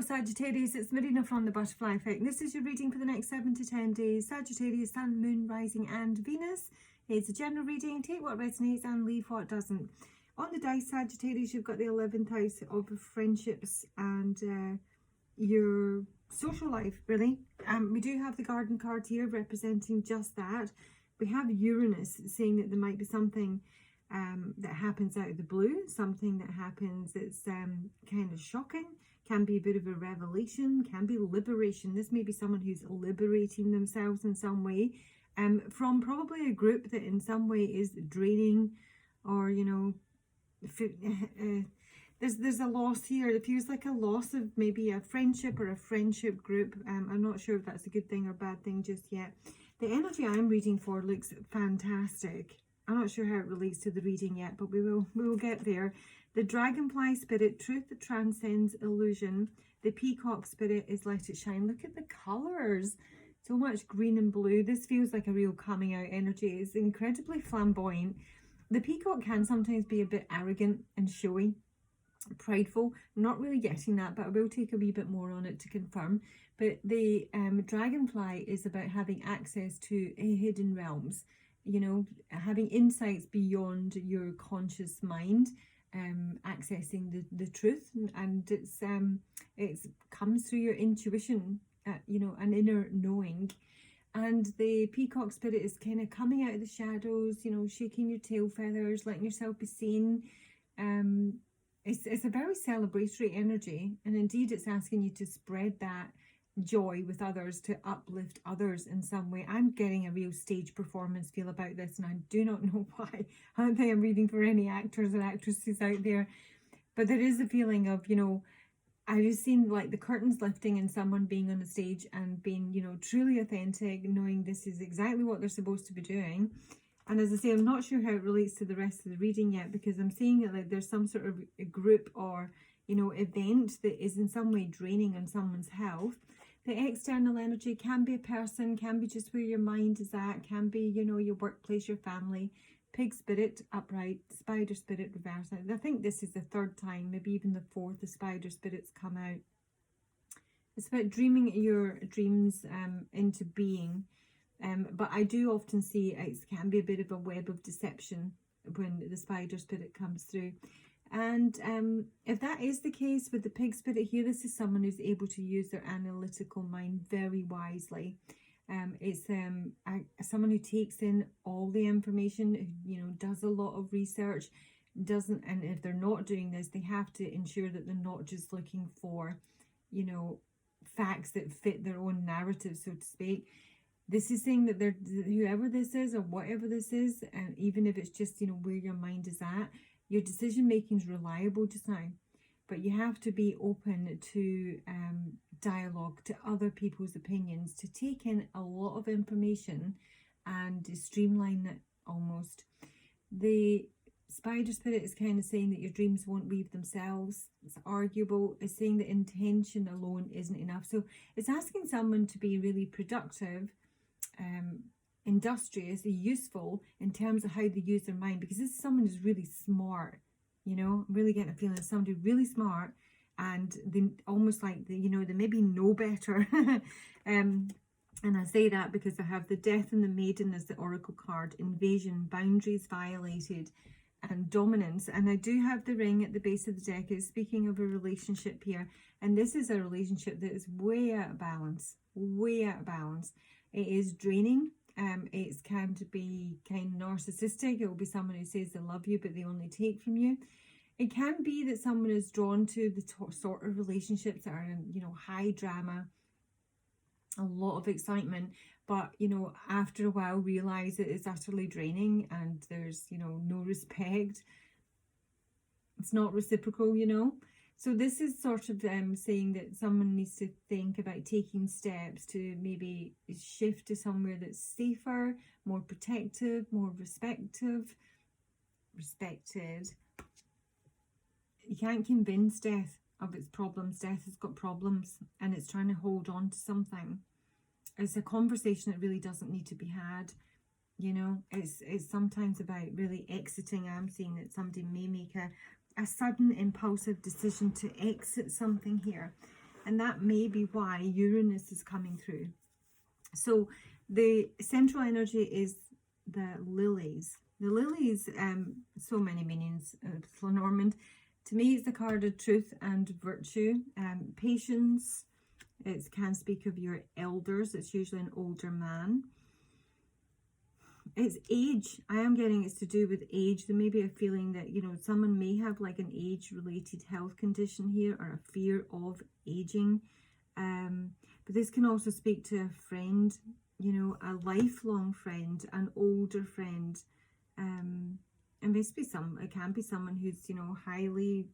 Hello Sagittarius, it's Marina from the Butterfly Effect. This is your reading for the next 7 to 10 days. Sagittarius, Sun, Moon, Rising and Venus. It's a general reading. Take what resonates and leave what doesn't. On the dice, Sagittarius, you've got the 11th house of friendships and your social life, really. We do have the Garden card here representing just that. We have Uranus saying that there might be something that happens out of the blue, something that happens that's kind of shocking, can be a bit of a revelation, can be liberation. This may be someone who's liberating themselves in some way from probably a group that in some way is draining, or, you know, there's a loss here. It feels like a loss of maybe a friendship or a friendship group. I'm not sure if that's a good thing or bad thing just yet. The energy I'm reading for looks fantastic. I'm not sure how it relates to the reading yet, but we will get there. The Dragonfly Spirit, truth that transcends illusion. The Peacock Spirit is let it shine. Look at the colours. So much green and blue. This feels like a real coming out energy. It's incredibly flamboyant. The Peacock can sometimes be a bit arrogant and showy, prideful. I'm not really getting that, but I will take a wee bit more on it to confirm. But the Dragonfly is about having access to hidden realms. You know, having insights beyond your conscious mind, accessing the truth, and it comes through your intuition, you know, an inner knowing. And the Peacock Spirit is kind of coming out of the shadows, you know, shaking your tail feathers, letting yourself be seen. It's a very celebratory energy, and indeed it's asking you to spread that joy with others, to uplift others in some way. I'm getting a real stage performance feel about this, and I do not know why. I don't think I'm reading for any actors and actresses out there, but there is a feeling of, you know, I just seen like the curtains lifting and someone being on the stage and being, you know, truly authentic, knowing this is exactly what they're supposed to be doing. And as I say, I'm not sure how it relates to the rest of the reading yet, because I'm seeing that like there's some sort of a group or, you know, event that is in some way draining on someone's health. The external energy can be a person, can be just where your mind is at, can be, you know, your workplace, your family. Pig Spirit upright, Spider Spirit reverse. I think this is the third time, maybe even the fourth, the Spider Spirit's come out. It's about dreaming your dreams into being. But I do often see it can be a bit of a web of deception when the Spider Spirit comes through. And if that is the case with the Pig Spirit here, this is someone who's able to use their analytical mind very wisely. It's someone who takes in all the information, you know, does a lot of research, and if they're not doing this, they have to ensure that they're not just looking for, you know, facts that fit their own narrative, so to speak. This is saying that they're, whoever this is or whatever this is, and even if it's just, you know, where your mind is at, your decision making is reliable just now, but you have to be open to dialogue, to other people's opinions, to take in a lot of information and to streamline it almost. The Spider Spirit is kind of saying that your dreams won't weave themselves. It's arguable. It's saying that intention alone isn't enough. So it's asking someone to be really productive, industrious, useful in terms of how they use their mind, because this is someone who's really smart. You know, I'm really getting a feeling of somebody really smart, and they almost like they, you know, they maybe know better. And I say that because I have the Death and the Maiden as the Oracle card, invasion, boundaries violated, and dominance. And I do have the Ring at the base of the deck. It's speaking of a relationship here, and this is a relationship that is way out of balance, way out of balance. It is draining. It can be kind of narcissistic. It will be someone who says they love you, but they only take from you. It can be that someone is drawn to the sort of relationships that are in, you know, high drama, a lot of excitement, but, you know, after a while realize that it's utterly draining and there's, you know, no respect. It's not reciprocal, you know. So this is sort of saying that someone needs to think about taking steps to maybe shift to somewhere that's safer, more protective, more respected. You can't convince death of its problems. Death has got problems and it's trying to hold on to something. It's a conversation that really doesn't need to be had. You know, it's sometimes about really exiting. I'm seeing that somebody may make a sudden impulsive decision to exit something here. And that may be why Uranus is coming through. So the central energy is the lilies. The lilies, so many meanings, Lenormand. To me, it's the card of truth and virtue, patience. It can speak of your elders. It's usually an older man. It's age. I am getting it's to do with age. There may be a feeling that, you know, someone may have like an age-related health condition here, or a fear of aging. But this can also speak to a friend, you know, a lifelong friend, an older friend. And basically it can be someone who's, you know, highly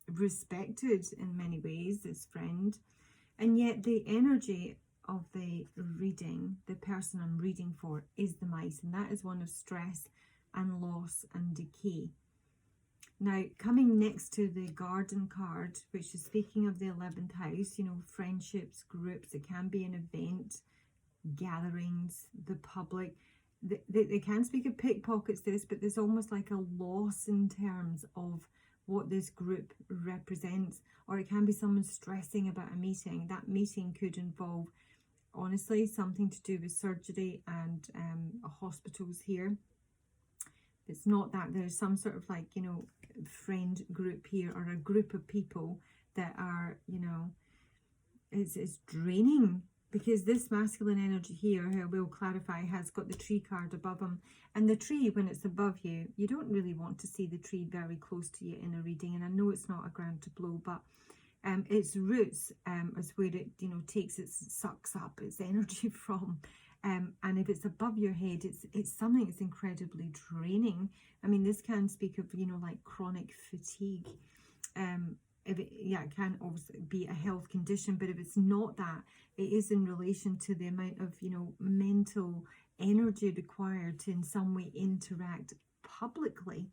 respected in many ways, this friend. And yet the energy of the reading, the person I'm reading for, is the mice, and that is one of stress and loss and decay. Now, coming next to the garden card, which is speaking of the 11th house, you know, friendships, groups, it can be an event, gatherings, the public. They can speak of pickpockets, this, but there's almost like a loss in terms of what this group represents. Or it can be someone stressing about a meeting. That meeting could involve, honestly, something to do with surgery and hospitals here. It's not that. There's some sort of like, you know, friend group here, or a group of people that are, you know, it's draining. Because this masculine energy here, I will clarify, has got the tree card above him. And the tree, when it's above you, you don't really want to see the tree very close to you in a reading. And I know it's not a ground to blow, but its roots is where it, you know, sucks up its energy from. And if it's above your head, it's something that's incredibly draining. I mean, this can speak of, you know, like chronic fatigue. It can obviously be a health condition, but if it's not that, it is in relation to the amount of, you know, mental energy required to in some way interact publicly.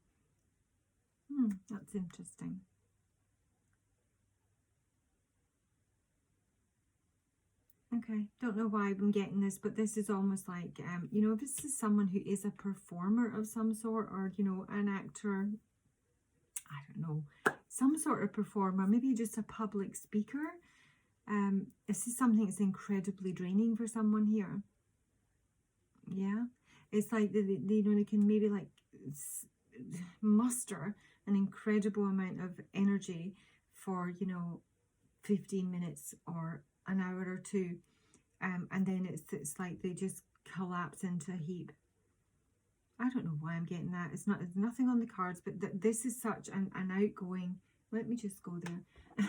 That's interesting. Okay, don't know why I'm getting this, but this is almost like, you know, this is someone who is a performer of some sort, or, you know, an actor, I don't know, some sort of performer, maybe just a public speaker. This is something that's incredibly draining for someone here. Yeah, it's like you know, they can maybe like muster an incredible amount of energy for, you know, 15 minutes or an hour or two, and then it's like they just collapse into a heap. I don't know why I'm getting that. It's nothing on the cards, but this is such an outgoing, let me just go there,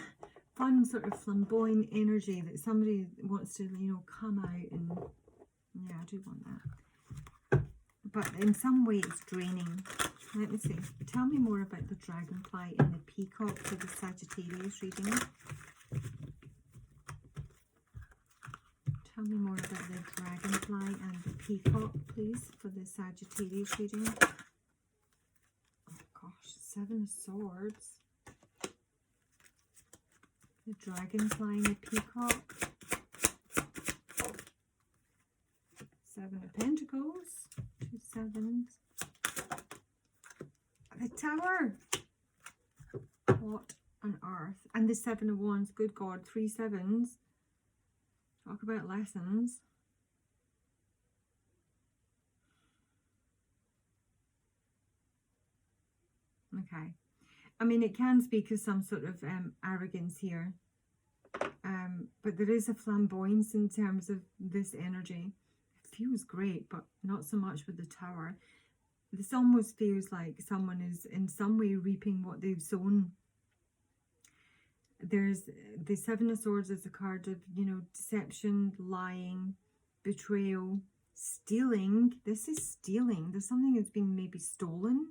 fun sort of flamboyant energy that somebody wants to, you know, come out and, yeah, I do want that. But in some way it's draining. Let me see. Tell me more about the dragonfly and the peacock for the Sagittarius reading. Tell me more about the dragonfly and the peacock, please, for the Sagittarius reading. Oh gosh, 7 of Swords. The dragonfly and the peacock. 7 of Pentacles. 2 sevens. The Tower. What on earth? And the 7 of Wands. Good God, 3 sevens. Talk about lessons. Okay. I mean, it can speak of some sort of arrogance here. But there is a flamboyance in terms of this energy. It feels great, but not so much with the Tower. This almost feels like someone is in some way reaping what they've sown. There's the 7 of Swords as a card of, you know, deception, lying, betrayal, stealing. This is stealing. There's something that's been maybe stolen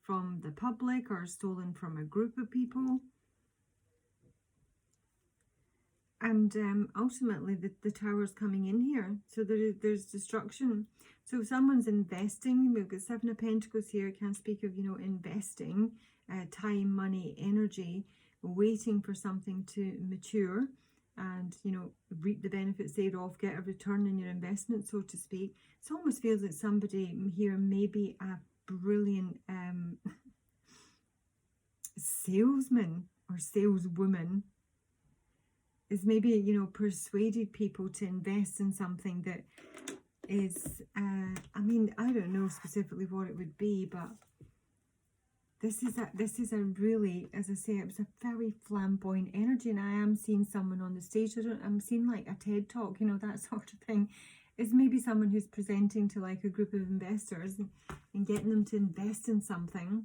from the public or stolen from a group of people. And ultimately the Tower's coming in here. So there's destruction. So if someone's investing, we've got 7 of Pentacles here. It can speak of, you know, investing, time, money, energy, waiting for something to mature and, you know, reap the benefits thereof, get a return in your investment, so to speak. It almost feels like somebody here may be a brilliant salesman or saleswoman. is maybe, you know, persuaded people to invest in something that is, I mean, I don't know specifically what it would be, but this is a really, as I say, it was a very flamboyant energy, and I am seeing someone on the stage. I'm seeing like a TED talk, you know, that sort of thing. It's maybe someone who's presenting to like a group of investors and getting them to invest in something.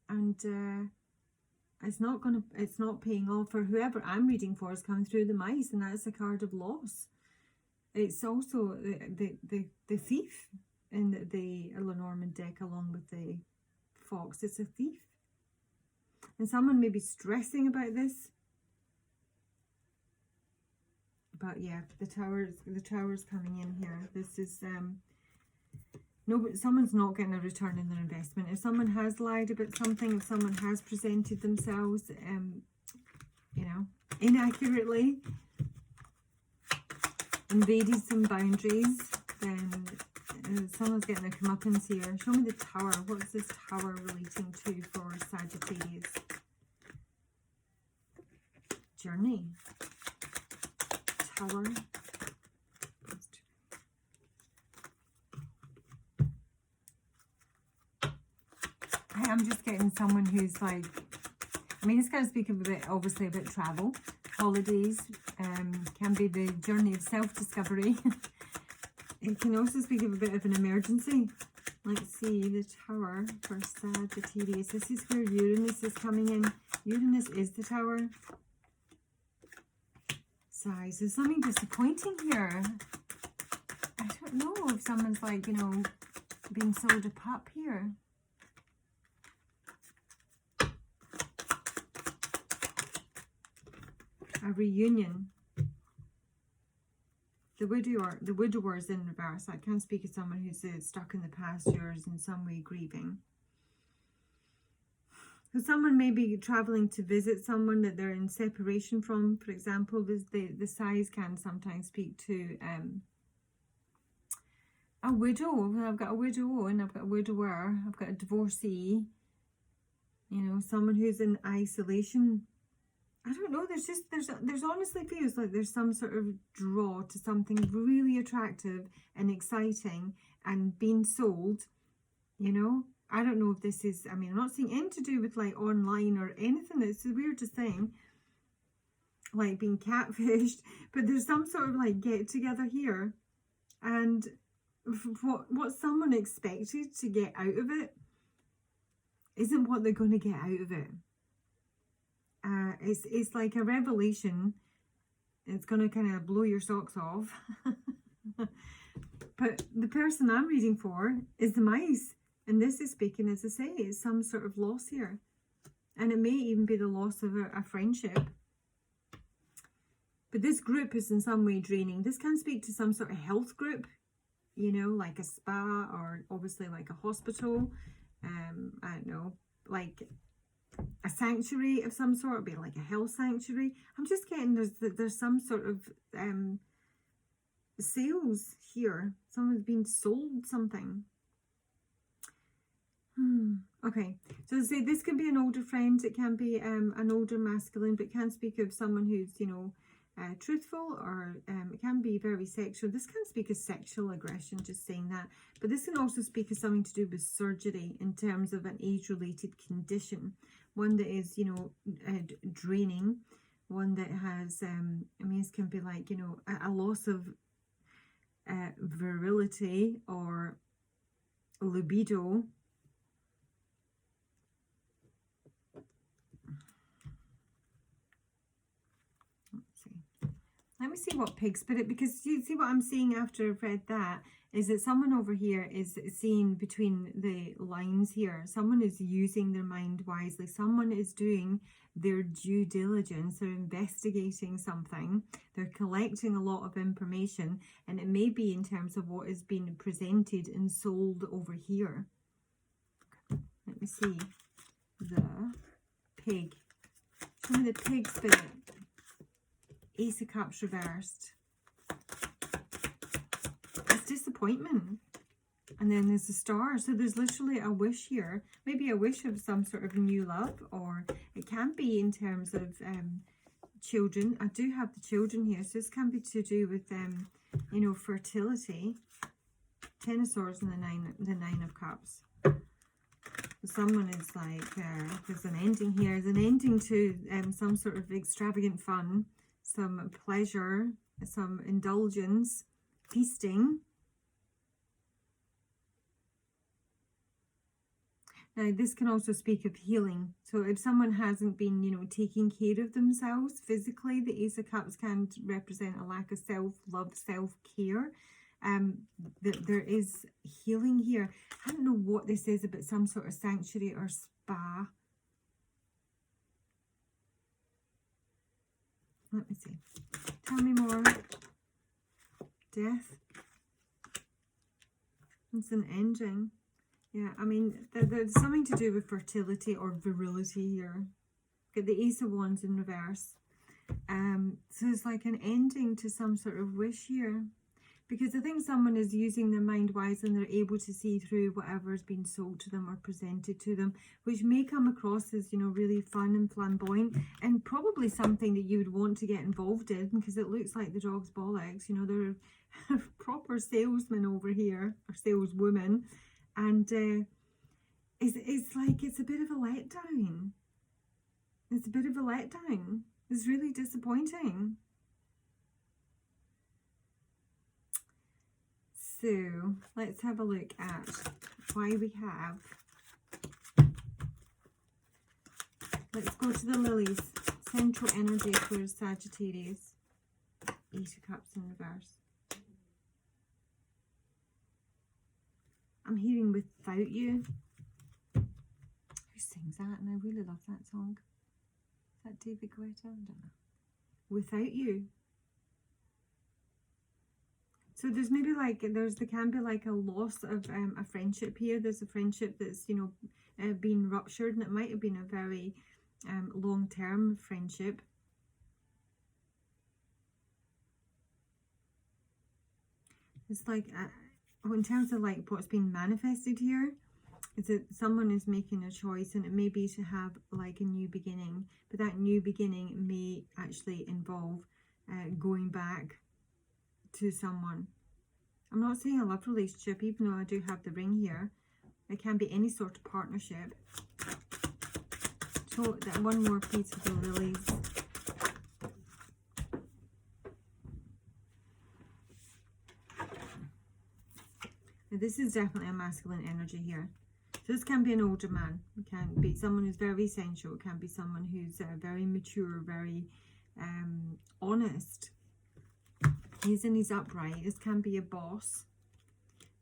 And it's not paying off. For whoever I'm reading for is coming through the mice, and that's a card of loss. It's also the thief in the Lenormand deck, along with the fox. It's a thief, and someone may be stressing about this. But yeah, the tower's coming in here. This is no, but someone's not getting a return in their investment. If someone has lied about something, if someone has presented themselves, you know, inaccurately, invaded some boundaries, then someone's getting their comeuppance here. Show me the tower. What's this tower relating to for Sagittarius? Journey. Tower. I'm just getting someone who's like, I mean, it's going to speak a bit, obviously, about travel, holidays, can be the journey of self-discovery. It can also speak of a bit of an emergency. Let's see, the tower for Sagittarius. This is where Uranus is coming in. Uranus is the tower. Size. There's something disappointing here. I don't know if someone's like, you know, being sold a pup here. A reunion. The widower is in reverse. I can speak of someone who's stuck in the past years in some way grieving. So someone may be traveling to visit someone that they're in separation from. For example, the size can sometimes speak to a widow. I've got a widow and I've got a widower. I've got a divorcee. You know, someone who's in isolation. I don't know, there's honestly feels like there's some sort of draw to something really attractive and exciting and being sold, you know. I don't know if this is, I mean, I'm not seeing anything to do with like online or anything. It's the weirdest thing, like being catfished, but there's some sort of like get together here, and what someone expected to get out of it isn't what they're going to get out of it. It's like a revelation. It's going to kind of blow your socks off. But the person I'm reading for is the mice. And this is speaking, as I say, it's some sort of loss here. And it may even be the loss of a friendship. But this group is in some way draining. This can speak to some sort of health group, you know, like a spa or obviously like a hospital. I don't know, like a sanctuary of some sort, be like a health sanctuary. I'm just getting there's some sort of sales here. Someone's been sold something. Okay, so say this can be an older friend. It can be an older masculine, but it can speak of someone who's, you know, truthful, or it can be very sexual. This can speak of sexual aggression, just saying that. But this can also speak of something to do with surgery in terms of an age-related condition. One that is, you know, draining. One that has, I mean, this can be like, you know, a loss of virility or libido. Let me see what pig spirit, because you see what I'm seeing after I've read that is that someone over here is seeing between the lines here. Someone is using their mind wisely. Someone is doing their due diligence. They're investigating something. They're collecting a lot of information, and it may be in terms of what is being presented and sold over here. Let me see the pig. Show me the pig spirit. Ace of Cups reversed. It's disappointment. And then there's the star. So there's literally a wish here. Maybe a wish of some sort of new love, or it can be in terms of children. I do have the children here. So this can be to do with, you know, fertility. Ten of Swords and the Nine of Cups. Someone is like, there's an ending here. There's an ending to some sort of extravagant fun, some pleasure, some indulgence, feasting. Now, this can also speak of healing. So if someone hasn't been, you know, taking care of themselves physically, the Ace of Cups can represent a lack of self-love, self-care. There is healing here. I don't know what this is about, some sort of sanctuary or spa. Let me see. Tell me more. Death. It's an ending. Yeah, I mean, there's something to do with fertility or virility here. Get the Ace of Wands in reverse. So it's like an ending to some sort of wish here. Because I think someone is using their mind wisely and they're able to see through whatever has been sold to them or presented to them, which may come across as, you know, really fun and flamboyant, and probably something that you would want to get involved in, because it looks like the dog's bollocks. You know, they're a proper salesman over here, or saleswoman, and it's like it's a bit of a letdown. It's a bit of a letdown. It's really disappointing. So let's have a look at why we have. Let's go to the lilies. Central energy for Sagittarius. Eight of Cups in reverse. I'm hearing Without You. Who sings that? And I really love that song. Is that David Guetta? I don't know. Without You. So there's maybe like, there can be like a loss of a friendship here. There's a friendship that's, you know, been ruptured, and it might have been a very long-term friendship. It's like, in terms of like what's been manifested here, is that someone is making a choice, and it may be to have like a new beginning, but that new beginning may actually involve going back to someone. I'm not saying a love relationship, even though I do have the ring here. It can be any sort of partnership. So that one more piece of the lilies. Now, this is definitely a masculine energy here. So this can be an older man. It can be someone who's very sensual. It can be someone who's very mature, very honest. He's in his upright. This can be a boss.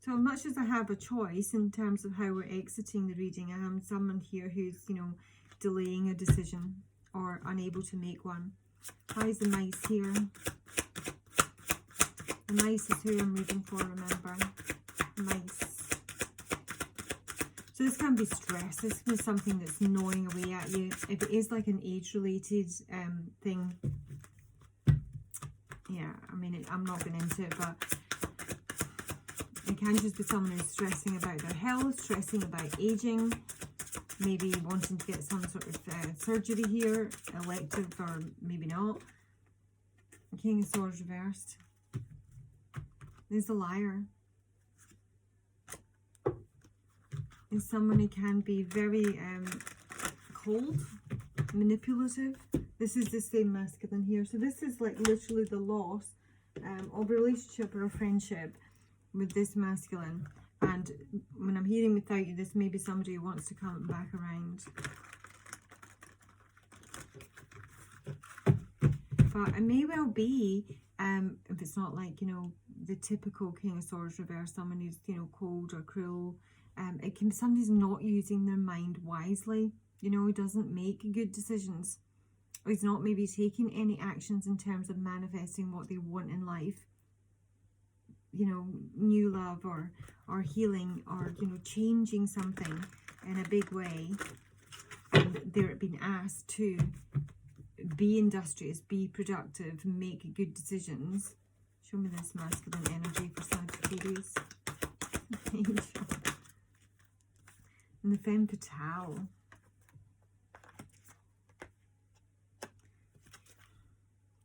So much as I have a choice in terms of how we're exiting the reading, I am someone here who's, you know, delaying a decision or unable to make one. Why is the mice here? The mice is who I'm reading for, remember. Mice. So this can be stress. This can be something that's gnawing away at you. If it is like an age-related thing, yeah, I mean, I'm not going into it, but it can just be someone who's stressing about their health, stressing about aging, maybe wanting to get some sort of surgery here, elective or maybe not. King of Swords reversed. There's a liar. There's someone who can be very cold, manipulative. This is the same masculine here. So this is like literally the loss of a relationship or a friendship with this masculine. And when I'm hearing Without You, this may be somebody who wants to come back around. But it may well be, if it's not like, you know, the typical King of Swords reverse, someone who's, you know, cold or cruel. It can be somebody who's not using their mind wisely, you know, who doesn't make good decisions. Or he's not maybe taking any actions in terms of manifesting what they want in life. You know, new love or healing, or, you know, changing something in a big way. And they're being asked to be industrious, be productive, make good decisions. Show me this masculine energy for Sagittarius. Okay. angel. And the femme fatale.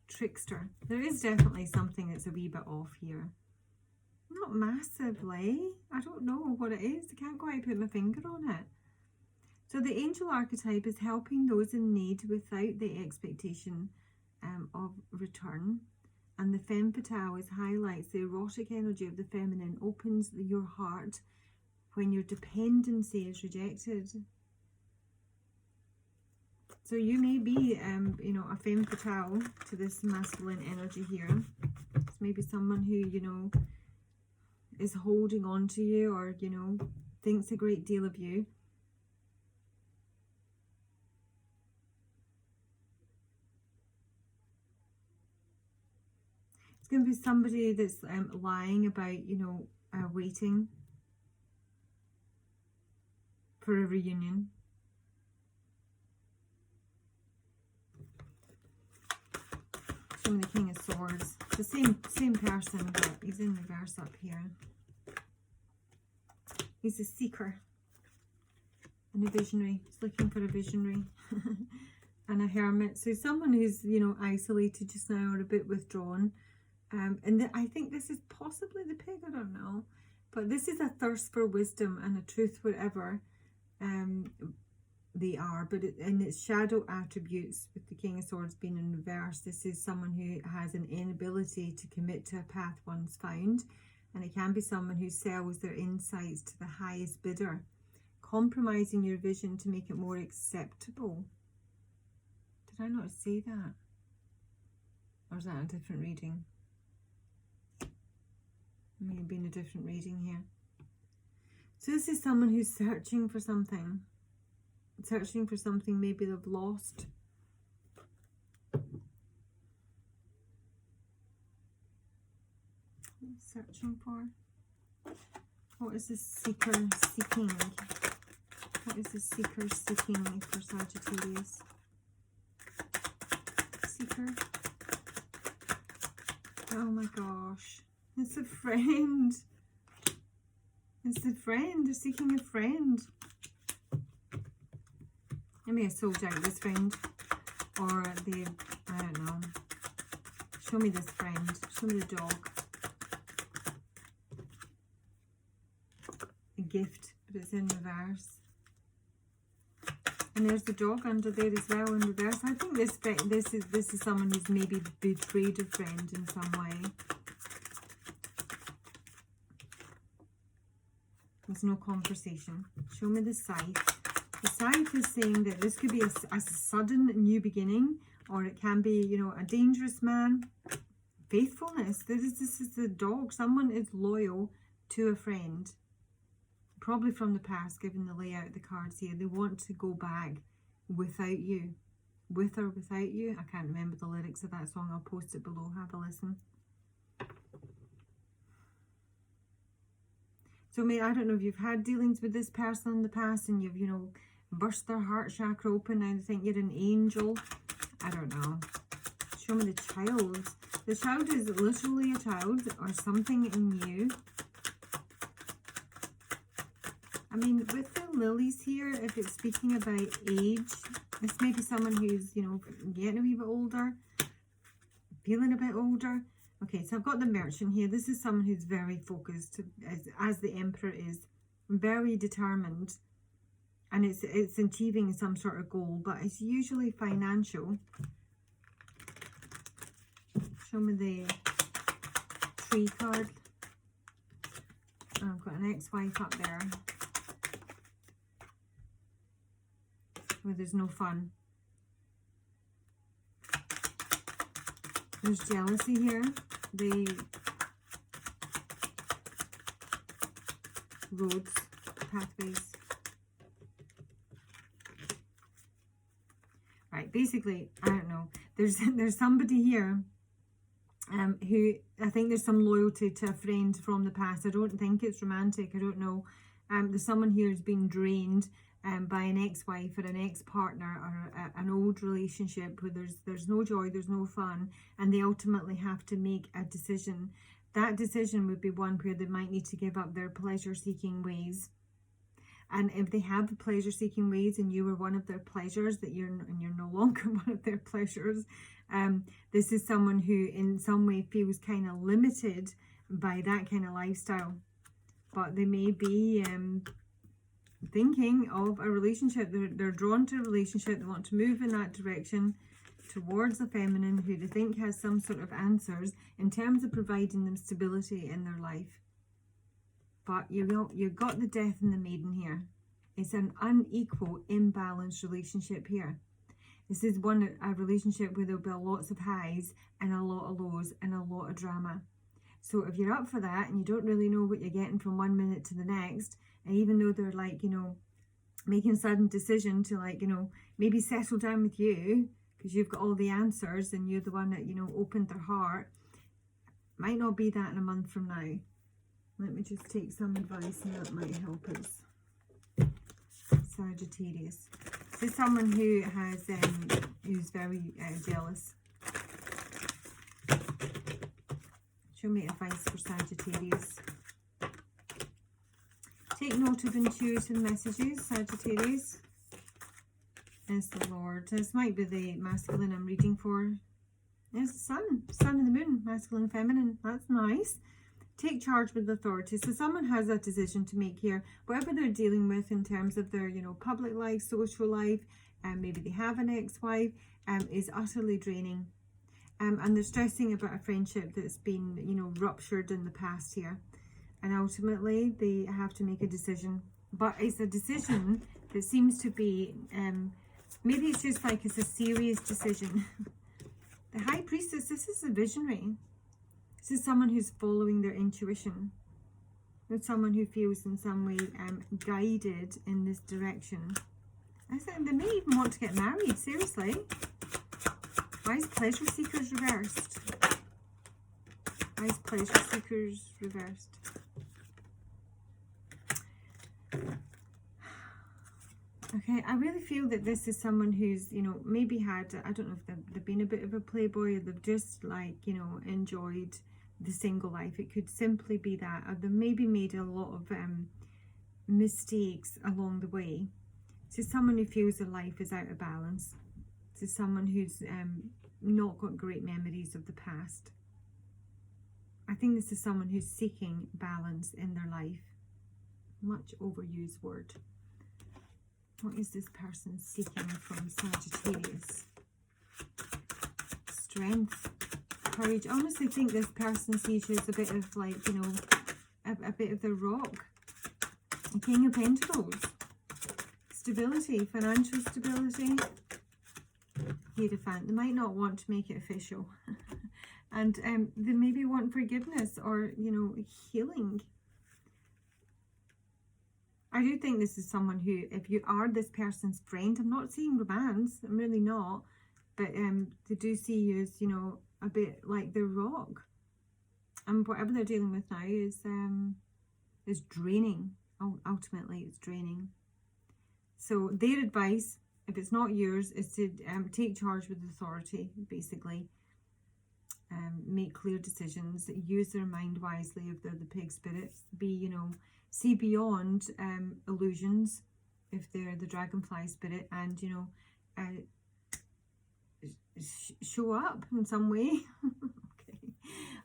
Trickster. There is definitely something that's a wee bit off here. Not massively. I don't know what it is. I can't quite put my finger on it. So the angel archetype is helping those in need without the expectation of return. And the femme fatale highlights the erotic energy of the feminine, opens your heart when your dependency is rejected. So you may be, you know, a femme fatale to this masculine energy here. It's maybe someone who, you know, is holding on to you, or, you know, thinks a great deal of you. It's going to be somebody that's lying about, you know, waiting for a reunion. Show me the King of Swords. It's the same person, but he's in reverse up here. He's a seeker and a visionary. He's looking for a visionary. And a hermit. So someone who's, you know, isolated just now, or a bit withdrawn. And I think this is possibly the pig, I don't know. But this is a thirst for wisdom and a truth, whatever they are. But in its shadow attributes, with the King of Swords being in reverse, this is someone who has an inability to commit to a path once found. And it can be someone who sells their insights to the highest bidder, compromising your vision to make it more acceptable. Did I not say that? Or is that a different reading? May have been a different reading here. So this is someone who's searching for something. Searching for something maybe they've lost. Searching for. What is the seeker seeking? What is the seeker seeking for Sagittarius? Seeker. Oh my gosh. It's a friend. It's a friend. They're seeking a friend. They may have sold out this friend. Or they, I don't know. Show me this friend. Show me the dog. A gift, but it's in reverse. And there's the dog under there as well in reverse. I think this is someone who's maybe betrayed a friend in some way. There's no conversation. Show me the scythe. The scythe is saying that this could be a sudden new beginning, or it can be, you know, a dangerous man. Faithfulness. This is the dog. Someone is loyal to a friend. Probably from the past, given the layout of the cards here. They want to go back without you. With or without you. I can't remember the lyrics of that song. I'll post it below. Have a listen. So I don't know if you've had dealings with this person in the past and you've, you know, burst their heart chakra open and think you're an angel. I don't know. Show me the child. The child is literally a child or something in you. I mean, with the lilies here, if it's speaking about age, this may be someone who's, you know, getting a wee bit older, feeling a bit older. Okay, so I've got the merchant here. This is someone who's very focused, as the emperor is, very determined, and it's achieving some sort of goal, but it's usually financial. Show me the tree card. Oh, I've got an ex-wife up there where there's no fun. There's jealousy here. The roads, pathways. Right, basically, I don't know. There's somebody here who, I think there's some loyalty to a friend from the past. I don't think it's romantic. I don't know. There's someone here who's been drained by an ex-wife or an ex-partner or an old relationship where there's no joy, there's no fun, and they ultimately have to make a decision that decision would be one where they might need to give up their pleasure-seeking ways. And if they have the pleasure-seeking ways and you were one of their pleasures, that you're no longer one of their pleasures, this is someone who in some way feels kind of limited by that kind of lifestyle. But they may be thinking of a relationship. They're drawn to a relationship. They want to move in that direction towards a feminine who they think has some sort of answers in terms of providing them stability in their life. But you got the Death and the Maiden here. It's an unequal, imbalanced relationship here. This is a relationship where there'll be lots of highs and a lot of lows and a lot of drama. So if you're up for that and you don't really know what you're getting from one minute to the next, and even though they're like, you know, making a sudden decision to like, you know, maybe settle down with you because you've got all the answers and you're the one that, you know, opened their heart, might not be that in a month from now. Let me just take some advice and that might help us. Sagittarius. This is someone who has, who's very jealous. Show me advice for Sagittarius. Take note of intuitive messages, Sagittarius. It's the Lord. This might be the masculine I'm reading for. There's the sun and the moon, masculine, feminine. That's nice. Take charge with authority. So someone has a decision to make here. Whatever they're dealing with in terms of their, you know, public life, social life, and maybe they have an ex-wife, is utterly draining. And they're stressing about a friendship that's been, you know, ruptured in the past here. And ultimately, they have to make a decision. But it's a decision that seems to be, maybe it's just like it's a serious decision. The High Priestess, this is a visionary. This is someone who's following their intuition. It's someone who feels in some way guided in this direction. I think they may even want to get married, seriously. Why is pleasure seekers reversed? Why is pleasure seekers reversed? Okay, I really feel that this is someone who's, you know, maybe had, I don't know if they've been a bit of a playboy or they've just like, you know, enjoyed the single life. It could simply be that. Or they've maybe made a lot of mistakes along the way. This is someone who feels their life is out of balance. This is someone who's not got great memories of the past. I think this is someone who's seeking balance in their life. Much overused word. What is this person seeking from Sagittarius? Strength, courage. I honestly think this person sees you as a bit of like, you know, a bit of the rock. The King of Pentacles. Stability, financial stability. Hierophant. They might not want to make it official. And they maybe want forgiveness or, you know, healing. I do think this is someone who, if you are this person's friend, I'm not seeing romance, I'm really not, but they do see you as, you know, a bit like the rock. And whatever they're dealing with now is draining. Ultimately, it's draining. So their advice, if it's not yours, is to take charge with authority, basically. Make clear decisions, use their mind wisely if they're the pig spirit, be, you know, see beyond illusions if they're the dragonfly spirit, and, you know, show up in some way. Okay.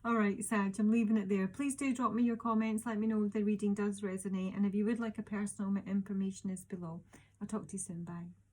All right, Sag, I'm leaving it there. Please do drop me your comments. Let me know if the reading does resonate. And if you would like a personal, my information is below. I'll talk to you soon. Bye.